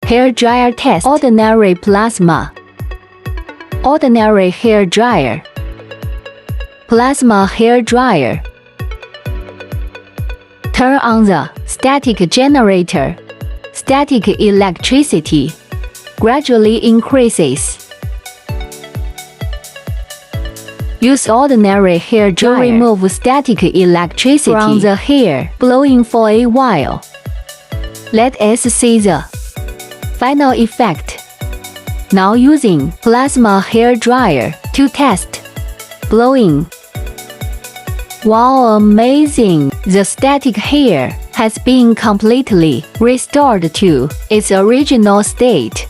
Hair dryer test. Ordinary plasma. Ordinary hair dryer. Plasma hair dryer. Turn on the static generator. Static electricity gradually increases. Use ordinary hair dryer to remove static electricity from the hair, blowing for a while. Let us see the final effect. Now using plasma hair dryer to test blowing. Wow, amazing! The static hair has been completely restored to its original state.